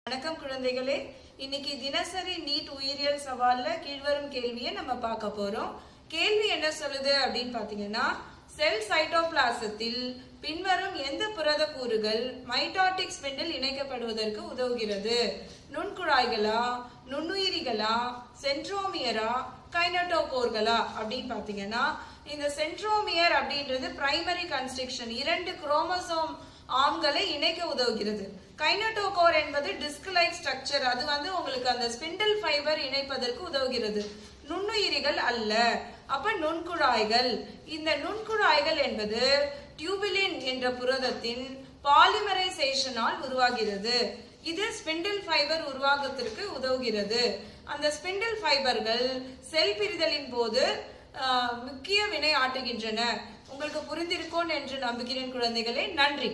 வணக்கம் குழந்தைகளே, இன்னைக்கு தினசரி நீட் உயிரியல் சவால்ல கீழ்வரும் கேள்வியை நம்ம பார்க்க போறோம். கேள்வி என்ன சொல்லுது அப்படின்னு பாத்தீங்கன்னா, செல் சைட்டோபிளாசத்தில் பின்வரும் எந்த புரத கூறுகள் மைட்டாட்டிக் ஸ்பிண்டில் இணைக்கப்படுவதற்கு உதவுகிறது? நுண்குழாய்களா, நுண்ணுயிரிகளா, சென்ட்ரோமியரா, கைனட்டோகோர்களா அப்படின்னு பாத்தீங்கன்னா, இந்த சென்ட்ரோமியர் அப்படின்றது பிரைமரி கன்ஸ்ட்ரக்ஷன், 2 குரோமோசோம் ஆர்ம்களை இணைக்க உதவுகிறது. கைனட்டோகோர் என்பது டிஸ்க் லைக் ஸ்ட்ரக்சர், அது உங்களுக்கு அந்த ஸ்பிண்டில் ஃபைபர் இணைப்பதற்கு உதவுகிறது. நுண்ணுயிரிகள் அல்ல. அப்ப நுண்குழாய்கள். இந்த நுண்குழாய்கள் என்பது டியூபிலின் என்ற புரதத்தின் பாலிமரைசேஷனால் உருவாகிறது. இது ஸ்பிண்டில் ஃபைபர் உருவாக்கத்திற்கு உதவுகிறது. அந்த ஸ்பிண்டில் ஃபைபர்கள் செல் பிரிதலின் போது முக்கிய வினை ஆற்றுகின்றன. உங்களுக்கு புரிந்திருக்கும் என்று நம்புகிறேன் குழந்தைகளே. நன்றி.